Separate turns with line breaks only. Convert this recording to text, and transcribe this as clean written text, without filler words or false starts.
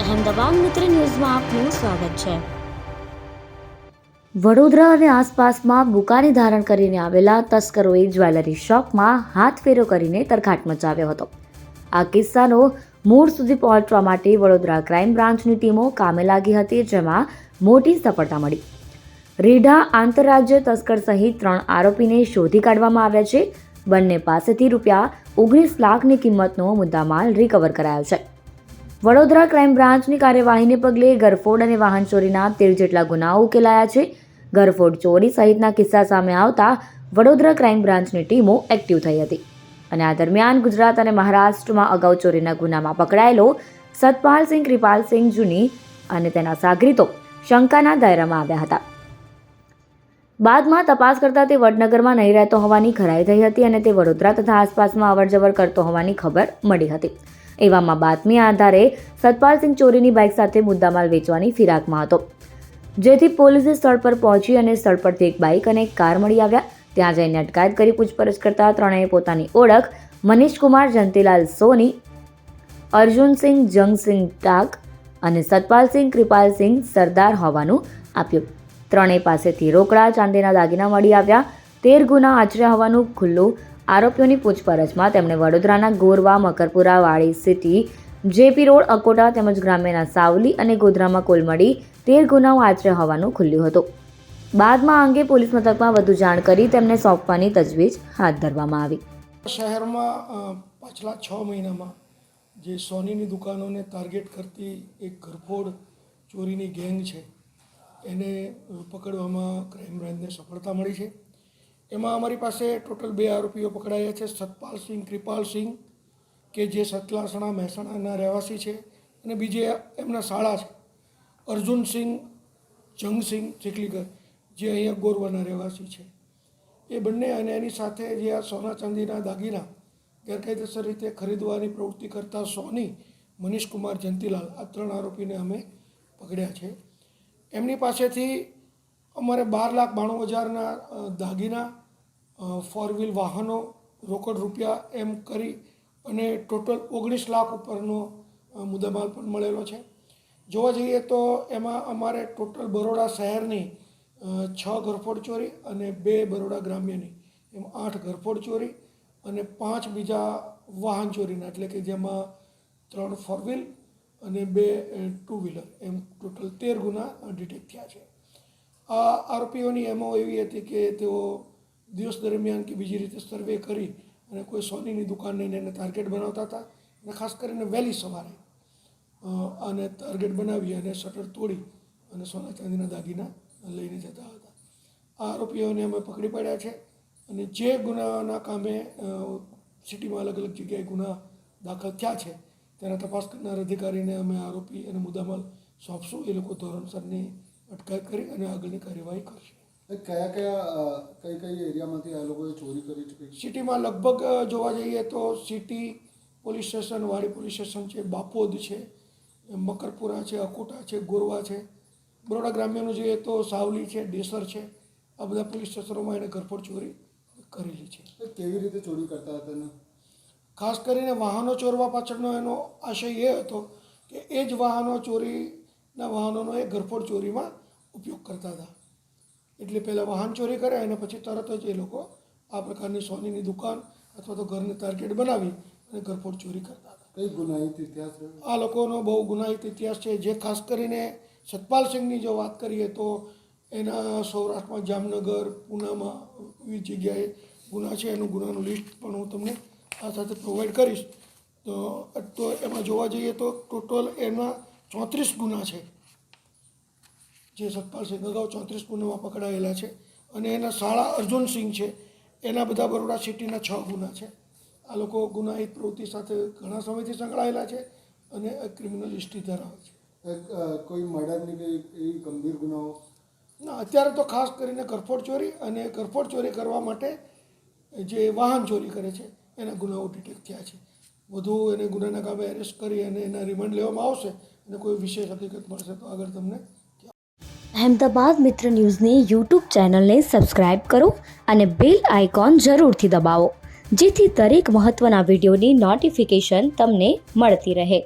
અહેમદાબાદ મિત્ર ન્યૂઝમાં આપનું સ્વાગત છે।
વડોદરા અને આસપાસમાં બુકાની ધારણ કરીને આવેલા તસ્કરોએ જ્વેલરી શોપમાં હાથફેરો કરીને તરખાટ મચાવ્યો હતો। આ કિસ્સાનો મૂળ સુધી પહોંચવા માટે વડોદરા ક્રાઇમ બ્રાન્ચની ટીમો કામે લાગી હતી, જેમાં મોટી સફળતા મળી। રીઢા આંતરરાજ્ય તસ્કર સહિત 3 આરોપીને શોધી કાઢવામાં આવ્યા છે। બંને પાસેથી ₹19 લાખની કિંમતનો મુદ્દામાલ રિકવર કરાયો છે। વડોદરા ક્રાઇમ બ્રાન્ચની કાર્યવાહીને પગલે ગરફોડ અને વાહન ચોરીના 13 જેટલા ગુનાઓ ઉકેલાયા છે। ગરફોડ ચોરી સહિતના કિસ્સા સામે આવતા વડોદરા ક્રાઇમ બ્રાન્ચની ટીમો એક્ટિવ થઈ હતી અને આ દરમિયાન ગુજરાત અને મહારાષ્ટ્રમાં અગાઉ ચોરીના ગુનામાં પકડાયેલો સતપાલસિંહ કૃપાલસિંહ જુની અને તેના સાગરીતો શંકાના દાયરામાં આવ્યા હતા। બાદમાં તપાસ કરતા તે વડનગરમાં નહીં રહેતો હોવાની ખરાઈ થઈ હતી અને તે વડોદરા તથા આસપાસમાં અવરજવર કરતો હોવાની ખબર મળી હતી। એવામાં બાતમી આધારે સતપાલસિંહ ચોરીની બાઇક સાથે મુદ્દામાલ વેચવાની ફિરાકમાં હતો, જેથી પોલીસે સ્થળ પર પહોંચી અને સ્થળ પરથી એક બાઇક અને એક કાર મળી આવ્યા। ત્યાં જઈને અટકાયત કરી પૂછપરછ કરતા ત્રણેય પોતાની ઓળખ મનીષકુમાર જંતીલાલ સોની, અર્જુનસિંહ જંગસિંહ ટાક અને સતપાલસિંહ કૃપાલસિંહ સરદાર હોવાનું આપ્યું। ત્રણેય પાસેથી રોકડા ચાંદીના દાગીના મળી આવ્યા। 13 ગુના આચર્યા હોવાનું ખુલ્લું। આરોપીઓની પૂછપરછમાં તેમણે વડોદરાના ગોરવા, મકરપુરા, વાડી સિટી, જેપી રોડ, અકોટા તેમજ ગ્રામ્યના સાવલી અને ગોધરામાં કુલ મળી 13 ગુનાઓ આચર્યા હોવાનું ખુલ્યું હતું। બાદમાં આ અંગે પોલીસ મથકમાં વધુ જાણ કરી તેમને સોંપવાની તજવીજ હાથ ધરવામાં આવી।
શહેરમાં પાછલા 6 મહિનામાં જે સોનીની દુકાનોને ટાર્ગેટ કરતી એક ઘરફોડ ચોરીની ગેંગ છે, એને પકડવામાં ક્રાઇમ બ્રાન્ચને સફળતા મળી છે। એમાં અમારી પાસે ટોટલ 2 આરોપીઓ પકડાયા છે। સતપાલસિંહ કૃપાલસિંહ કે જે સતલાસણા મહેસાણાના રહેવાસી છે અને બીજે એમના શાળા છે અર્જુનસિંહ જંગસિંહ ચીખલીકર જે અહીંયા ગોરવાના રહેવાસી છે। એ બંને અને એની સાથે જે આ સોના ચાંદીના દાગીના ગેરકાયદેસર રીતે ખરીદવાની પ્રવૃત્તિ કરતા સોની, મનીષકુમાર જંતીલાલ, આ 3 આરોપીને અમે પકડ્યા છે। એમની પાસેથી અમારે 12,92,000ના દાગીના, 4 વ્હીલ વાહનો, રોકડ રૂપિયા એમ કરી અને ટોટલ 19 લાખ ઉપરનો મુદ્દામાલ પણ મળેલો છે। જોવા જઈએ તો એમાં અમારે ટોટલ બરોડા શહેરની 6 ઘરફોડ ચોરી અને 2 બરોડા ગ્રામ્યની એમ 8 ઘરફોડ ચોરી અને 5 બીજા વાહન ચોરીના, એટલે કે જેમાં 3 4 વ્હીલ અને 2 2 વ્હીલર એમ ટોટલ 13 ગુના ડિટેક્ટ થયા છે। આ આરોપીઓની એમો એવી હતી કે તેઓ દિવસ દરમિયાન કે બીજી રીતે સર્વે કરી અને કોઈ સોનીની દુકાનને એને ટાર્ગેટ બનાવતા હતા અને ખાસ કરીને વહેલી સવારે અને ટાર્ગેટ બનાવી અને શટર તોડી અને સોના ચાંદીના દાગીના લઈને જતા હતા। આ આરોપીઓને અમે પકડી પાડ્યા છે અને જે ગુનાના કામે સિટીમાં અલગ અલગ જગ્યાએ ગુના દાખલ થયા છે તેના તપાસ કરનાર અધિકારીને અમે આરોપી અને મુદ્દામાલ સોંપશું। એ લોકો ધોરણસરની અટકાયત કરી અને આગળની કાર્યવાહી કરશે।
કઈ એરિયામાંથી આ લોકોએ ચોરી કરી છે?
સિટીમાં લગભગ જોવા જઈએ તો સિટી પોલીસ સ્ટેશન, વાડી પોલીસ સ્ટેશન છે, બાપોદ છે, મકરપુરા છે, અકોટા છે, ગોરવા છે, બરોડા ગ્રામ્યનું જોઈએ તો સાવલી છે, ડેસર છે, આ બધા પોલીસ સ્ટેશનોમાં એને ઘરફોડ ચોરી કરેલી છે।
કેવી રીતે ચોરી કરતા હતા એને?
ખાસ કરીને વાહનો ચોરવા પાછળનો એનો આશય એ હતો કે એ જ વાહનો ચોરીના વાહનોનો એ ઘરફોડ ચોરીમાં ઉપયોગ કરતા હતા। એટલે પહેલાં વાહન ચોરી કરે અને પછી તરત જ એ લોકો આ પ્રકારની સોનીની દુકાન અથવા તો ઘરને ટાર્ગેટ બનાવી અને ઘરફોડ ચોરી કરતા હતા।
કઈ ગુનાહિત ઇતિહાસ?
આ લોકોનો બહુ ગુનાહિત ઇતિહાસ છે। જે ખાસ કરીને સતપાલસિંહની જો વાત કરીએ તો એના સૌરાષ્ટ્રમાં જામનગર, પૂનામાં વિવિધ જગ્યાએ ગુના છે। એનું ગુનાનું લિસ્ટ પણ હું તમને આ સાથે પ્રોવાઈડ કરીશ। તો એમાં જોવા જઈએ તો ટોટલ એના 34 ગુના છે। જે સતપાલસિંહ અગાઉ 34 ગુનામાં પકડાયેલા છે અને એના શાળા અર્જુનસિંહ છે, એના બધા બરોડા સિટીના 6 ગુના છે। આ લોકો ગુનાહિત પ્રવૃત્તિ સાથે ઘણા સમયથી સંકળાયેલા છે અને ક્રિમિનલ હિસ્ટ્રી ધરાવે છે।
કોઈ મર્ડરની કે એવી ગંભીર ગુનાઓ?
ના, અત્યારે તો ખાસ કરીને ઘરફોડ ચોરી અને ઘરફોડ ચોરી કરવા માટે જે વાહન ચોરી કરે છે એના ગુનાઓ ડિટેક્ટ થયા છે। વધુ એને ગુનાના કામે એરેસ્ટ કરી અને એના રિમાન્ડ લેવામાં આવશે અને કોઈ વિશેષ હકીકત મળશે તો આગળ તમને।
અહેમદાબાદ મિત્ર ન્યૂઝની યુટ્યુબ ચેનલને સબસ્ક્રાઇબ કરો અને બેલ આઇકોન જરૂરથી દબાવો, જેથી દરેક મહત્ત્વના વિડીયોની નોટિફિકેશન તમને મળતી રહે।